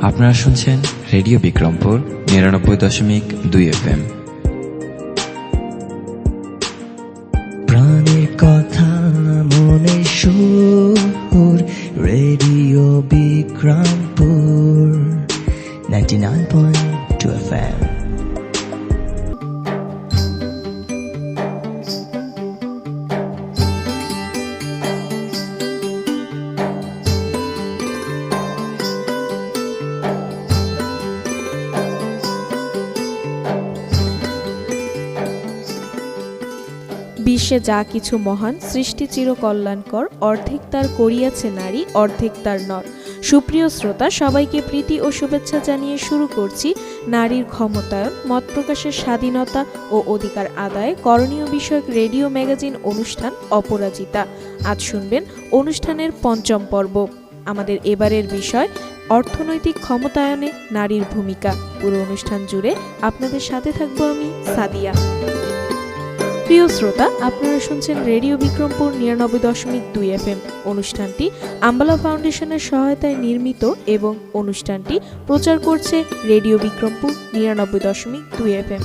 আপনারা শুনছেন radio Bikrampur ৯৯.২ FM। প্রাণের কথা মনে সুর, রেডিও বিক্রমপুর 99.2 FM। বিশ্বে যা কিছু মহান, সৃষ্টি চিরকল্যাণকর, অর্ধেক তার করিয়াছে নারী, অর্ধেক তার নর। সুপ্রিয় শ্রোতা, সবাইকে প্রীতি ও শুভেচ্ছা জানিয়ে শুরু করছি নারীর ক্ষমতায়ন, মত প্রকাশের স্বাধীনতা ও অধিকার আদায়ে করণীয় বিষয়ক রেডিও ম্যাগাজিন অনুষ্ঠান অপরাজিতা। আজ শুনবেন অনুষ্ঠানের পঞ্চম পর্ব। আমাদের এবারের বিষয় অর্থনৈতিক ক্ষমতায়নে নারীর ভূমিকা। পুরো অনুষ্ঠান জুড়ে আপনাদের সাথে থাকবো আমি সাদিয়া। প্রিয় শ্রোতা, আপনারা শুনছেন রেডিও বিক্রমপুর ৯৯.২ FM। অনুষ্ঠানটি আম্বালা ফাউন্ডেশনের সহায়তায় নির্মিত এবং অনুষ্ঠানটি প্রচার করছে রেডিও বিক্রমপুর ৯৯.২ FM।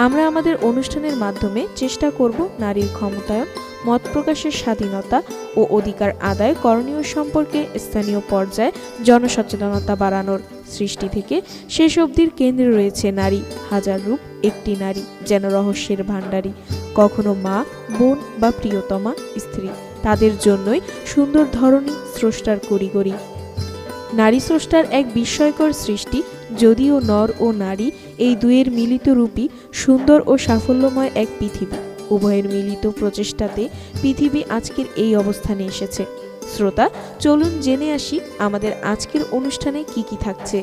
আমরা আমাদের অনুষ্ঠানের মাধ্যমে চেষ্টা করব নারীর ক্ষমতায়ন, মত প্রকাশের স্বাধীনতা ও অধিকার আদায় করণীয় সম্পর্কে স্থানীয় পর্যায়ে জনসচেতনতা বাড়ানোর। সৃষ্টি থেকে শেষ অবধির কেন্দ্রে রয়েছে নারী। হাজার রূপ একটি নারী, যেন রহস্যের ভাণ্ডারী, কখনো মা, বোন বা প্রিয়তমা স্ত্রী। তাদের জন্যই সুন্দর ধরনী স্রষ্টার করিগরি। নারী স্রষ্টার এক বিস্ময়কর সৃষ্টি। যদিও নর ও নারী এই দুয়ের মিলিত রূপই সুন্দর ও সাফল্যময় এক পৃথিবী। উভয়ের মিলিত প্রচেষ্টাতে পৃথিবী আজকের এই অবস্থানে এসেছে। শ্রোতা, চলুন জেনে আসি আমাদের আজকের অনুষ্ঠানে কি কি থাকছে।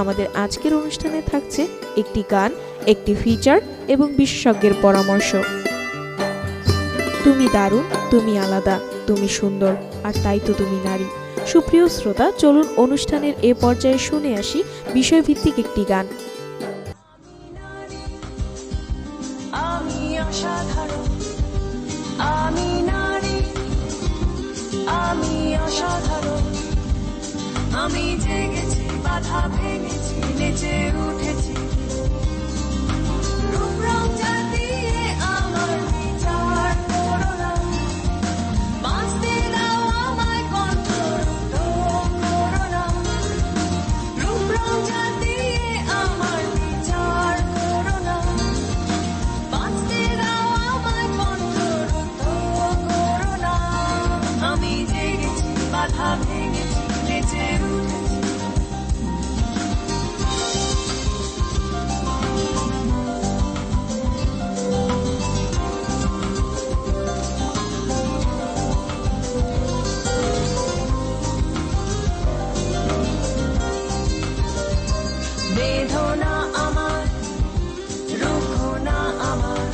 আমাদের আজকের অনুষ্ঠানে থাকছে একটি গান, একটি ফিচার এবং বিশেষজ্ঞের পরামর্শ। তুমি দারুণ, তুমি আলাদা, তুমি সুন্দর, আর তাই তো তুমি নারী। সুপ্রিয় শ্রোতা, চলুন অনুষ্ঠানের এ পর্যায়ে শুনে আসি বিষয়ভিত্তিক একটি গান। আমি অসাধারণ, আমি নারী, আমি অসাধারণ। আমি জেগেছি, বাধা ভেঙেছি, নেচে উঠেছি। রূপ রং জাতিয়ে আমার বিচার করো না, বাঁচতে দাও আমায় কণ্ঠরুদ্ধ করো না। রূপ রং জাতিয়ে আমার বিচার করো না, বাঁচতে দাও আমায় কণ্ঠরুদ্ধ করো না। আমি জেগেছি, বাধা ভেঙেছি, নেচে উঠেছি। বেদনা আমার, রুখো না আমার,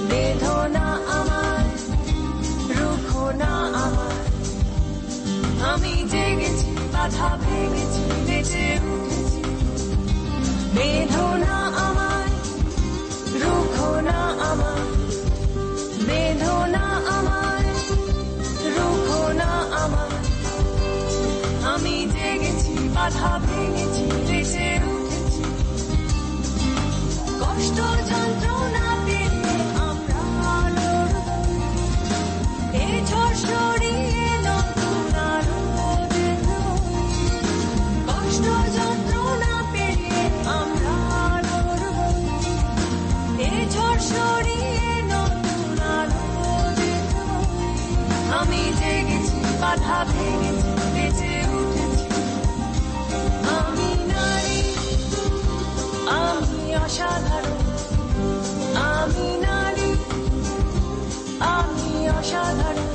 বেদনা আমার, রুখো না আমার। আমি জেগেছি, বাধা ভেঙেছি, নেচে উঠেছি। বেদনা আমার, রুখো না আমার, বেদনা আমার, রুখো না আমার। আমি জেগেছি, বাধা ভেঙেছি, নেচে উঠেছি। কষ্ট যন্ত্রণা পেরিয়ে আমরা লড়ব, এ ঝড় সরিয়ে নতুন আলো দেখব। কষ্ট যন্ত্রণা পেরিয়ে আমরা লড়ব, এ ঝড় সরিয়ে নতুন আলো দেখব। আমি জেগেছি, বাধা ভেঙেছি, নেচে উঠেছি। আমি নারী, আমি অসাধারণ, আমি নারী, আমি অসাধারণ।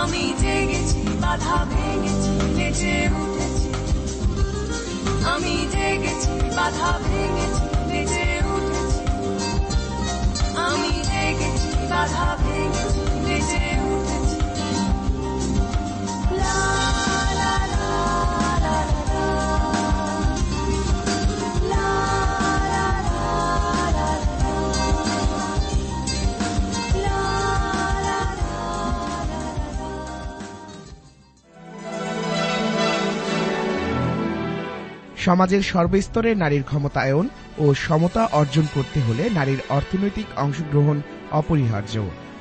আমি জেগেছি, বাধা ভেঙেছি, নেচে উঠেছি। আমি জেগেছি, বাধা ভেঙেছি, নেচে উঠেছি। আমি জেগেছি, বাধা ভেঙেছি, নেচে উঠেছি। লা লা লা লা লা, লা লা লা লা লা, লা লা লা লা লা। সমাজের সর্বস্তরে নারীর ক্ষমতায়ন ও সমতা অর্জন করতে হলে নারীর অর্থনৈতিক অংশগ্রহণ অপরিহার্য।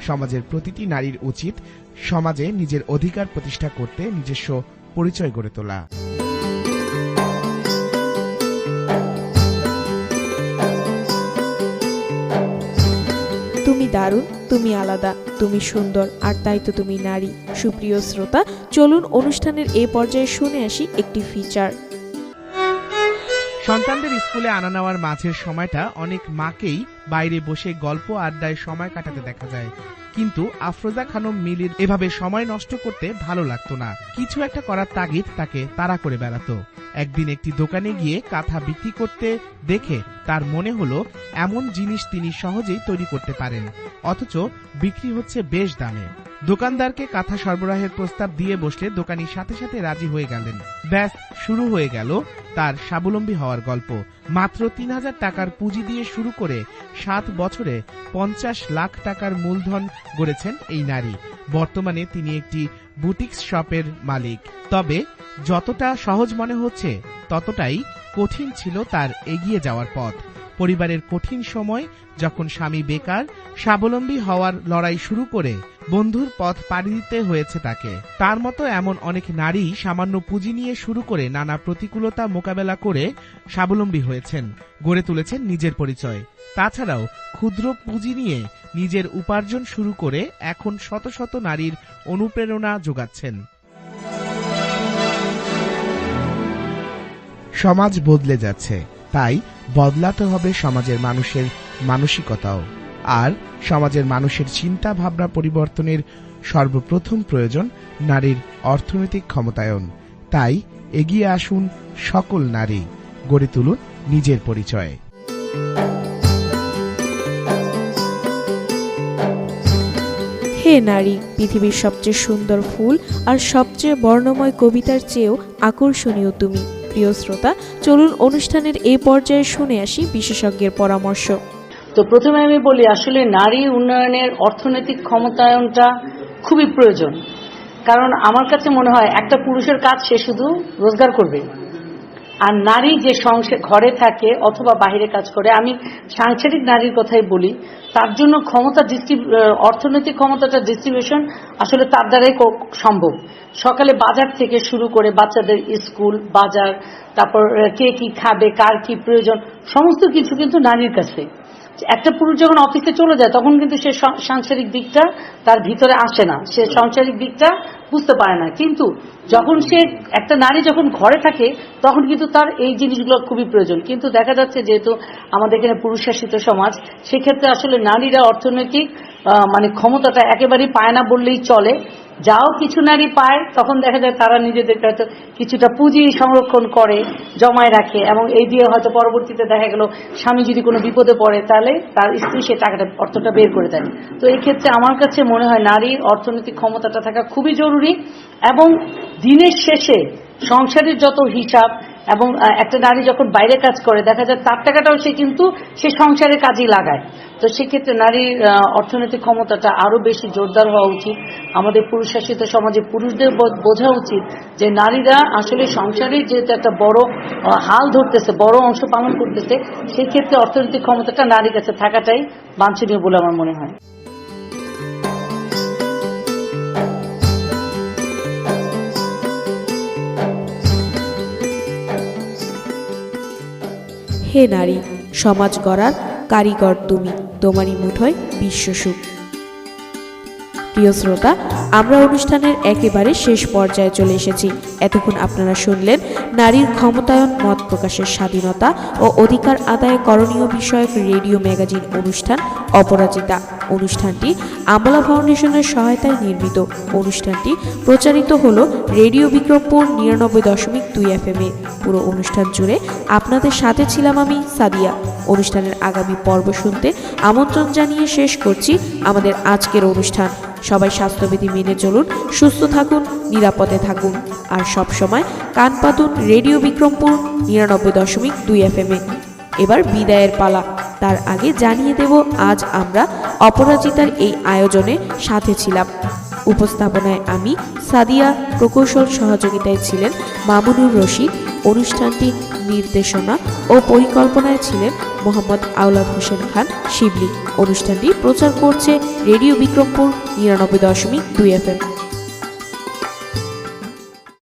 সমাজের প্রতিটি নারীর উচিত সমাজে নিজের অধিকার প্রতিষ্ঠা করতে নিজস্ব পরিচয় গড়ে তোলা। তুমি দারুণ, তুমি আলাদা, তুমি সুন্দর, আর তাই তো তুমি নারী। সুপ্রিয় শ্রোতা, চলুন অনুষ্ঠানের এই পর্যায়ে শুনে আসি একটি ফিচার। সন্তানদের স্কুলে আনা নেওয়ার মাঝের সময়টা অনেক মাকেই বাইরে বসে গল্প আড্ডায় সময় কাটাতে দেখা যায়, কিন্তু আফরোজা খানম মিলির এভাবে সময় নষ্ট করতে ভালো লাগতো না। কিছু একটা করার তাগিদ তাকে তাড়া করে বেড়াতো। একদিন একটি দোকানে গিয়ে কাঁথা বিক্রি করতে দেখে তার মনে হলো এমন জিনিস তিনি সহজেই তৈরি করতে পারেন, অথচ বিক্রি হচ্ছে বেশ দামে। দোকানদারকে কাঁথা সরবরাহের প্রস্তাব দিয়ে বসলে দোকানি সাথে সাথে রাজি হয়ে গেলেন। ব্যাস, শুরু হয়ে গেল তার স্বাবলম্বী হওয়ার গল্প। মাত্র ৩,০০০ টাকার পুঁজি দিয়ে শুরু করে ৭ বছরে ৫০ লাখ টাকার মূলধন গড়েছেন এই নারী। বর্তমানে তিনি একটি বুটিক্স শপের মালিক। তবে যতটা সহজ মনে হচ্ছে ততটাই কঠিন ছিল তার এগিয়ে যাওয়ার পথ। পরিবারের কঠিন সময়, যখন স্বামী বেকার, স্বাবলম্বী হওয়ার লড়াই শুরু করে বন্ধুর পথ পাড়ি দিতে হয়েছে তাকে। তার মতো এমন অনেক নারী সামান্য পুঁজি নিয়ে শুরু করে নানা প্রতিকূলতা মোকাবেলা করে স্বাবলম্বী হয়েছেন, গড়ে তুলেছেন নিজের পরিচয়। তাছাড়াও ক্ষুদ্র পুঁজি নিয়ে নিজের উপার্জন শুরু করে এখন শত শত নারীর অনুপ্রেরণা যোগাচ্ছেন। সমাজ বদলে যাচ্ছে, তাই বদলাতে হবে সমাজের মানুষের মানসিকতাও। আর সমাজের মানুষের চিন্তা ভাবনা পরিবর্তনের সর্বপ্রথম প্রয়োজন নারীর অর্থনৈতিক ক্ষমতায়ন। তাই এগিয়ে আসুন সকল নারী, গড়ে তুলুন নিজের পরিচয়। হে নারী, পৃথিবীর সবচেয়ে সুন্দর ফুল আর সবচেয়ে বর্ণময় কবিতার চেয়েও আকর্ষণীয় তুমি। প্রিয় শ্রোতা, চলুন অনুষ্ঠানের এই পর্যায়ে শুনে আসি বিশেষজ্ঞের পরামর্শ। তো প্রথমে আমি বলি, আসলে নারী উন্নয়নের অর্থনৈতিক ক্ষমতায়নটা খুবই প্রয়োজন। কারণ আমার কাছে মনে হয় একটা পুরুষের কাজ সে শুধু রোজগার করবে, আর নারী যে ঘরে থাকে অথবা বাইরে কাজ করে, আমি সাংসারিক নারীর কথাই বলি, তার জন্য অর্থনৈতিক ক্ষমতাটা ডিস্ট্রিবিউশন আসলে তার দ্বারাই সম্ভব। সকালে বাজার থেকে শুরু করে বাচ্চাদের স্কুল, বাজার, তারপর কে কি খাবে, কার কি প্রয়োজন, সমস্ত কিছু কিন্তু নারীর কাছে। একটা পুরুষ যখন অফিসে চলে যায় তখন কিন্তু সে সাংসারিক দিকটা তার ভিতরে আসে না, সে সাংসারিক দিকটা বুঝতে পারে না। কিন্তু যখন একটা নারী যখন ঘরে থাকে তখন কিন্তু তার এই জিনিসগুলো খুবই প্রয়োজন। কিন্তু দেখা যাচ্ছে যেহেতু আমাদের এখানে পুরুষ শাসিত সমাজ, সেক্ষেত্রে আসলে নারীরা অর্থনৈতিক ক্ষমতাটা একেবারেই পায় না বললেই চলে। যাও কিছু নারী পায় তখন দেখা যায় তারা নিজেদের হয়তো কিছুটা পুঁজি সংরক্ষণ করে, জমায় রাখে, এবং এই দিয়ে হয়তো পরবর্তীতে দেখা গেল স্বামী যদি কোনো বিপদে পড়ে তাহলে তার স্ত্রী সে অর্থটা বের করে দেয়। তো এই ক্ষেত্রে আমার কাছে মনে হয় নারীর অর্থনৈতিক ক্ষমতাটা থাকা খুবই জরুরি। এবং দিনের শেষে সংসারের যত হিসাব, এবং একটা নারী যখন বাইরে কাজ করে দেখা যায় তার টাকাটাও সে সংসারের কাজেই লাগায়। তো সেক্ষেত্রে নারীর অর্থনৈতিক ক্ষমতাটা আরো বেশি জোরদার হওয়া উচিত। আমাদের পুরুষ শাসিত সমাজে পুরুষদের বোঝা উচিত যে নারীরা আসলে সংসারের যেহেতু একটা বড় হাল ধরতেছে, বড় অংশ পালন করতেছে, সেই ক্ষেত্রে অর্থনৈতিক ক্ষমতাটা নারীর কাছে থাকাটাই বাঞ্ছনীয় বলে আমার মনে হয়। হে নারী, সমাজ গড়ার কারিগর তুমি, তোমারই মুঠোয় বিশ্বসুখ। প্রিয় শ্রোতা, আমরা অনুষ্ঠানের একেবারে শেষ পর্যায়ে চলে এসেছি। এতক্ষণ আপনারা শুনলেন নারীর ক্ষমতায়ন, মত প্রকাশের স্বাধীনতা ও অধিকার আদায় করণীয় বিষয়ক রেডিও ম্যাগাজিন অনুষ্ঠান অপরাজিতা। অনুষ্ঠানটি আমলা ফাউন্ডেশনের সহায়তায় নির্মিত। অনুষ্ঠানটি প্রচারিত হলো রেডিও বিক্রমপুর ৯৯.২ FM এ। পুরো অনুষ্ঠান জুড়ে আপনাদের সাথে ছিলাম আমি, সাদিয়া। অনুষ্ঠানের আগামী পর্ব শুনতে আমন্ত্রণ জানিয়ে শেষ করছি আমাদের আজকের অনুষ্ঠান। সবাই স্বাস্থ্যবিধি মেনে চলুন, সুস্থ থাকুন, নিরাপদে থাকুন, আর সবসময় কান পাতুন রেডিও বিক্রমপুর ৯৯.২ FM এ। এবার বিদায়ের পালা। তার আগে জানিয়ে দেব আজ আমরা অপরাজিতার এই আয়োজনে সাথে ছিলাম উপস্থাপনায় আমি সাদিয়া, প্রকৌশল সহযোগিতায় ছিলেন মামুনুর রশিদ। অনুষ্ঠানটি নির্দেশনা ও পরিকল্পনায় ছিলেন মোহাম্মদ আওলাদ হোসেন খান শিবলি। অনুষ্ঠানটি প্রচার করছে রেডিও বিক্রমপুর ৯৯.২ FM।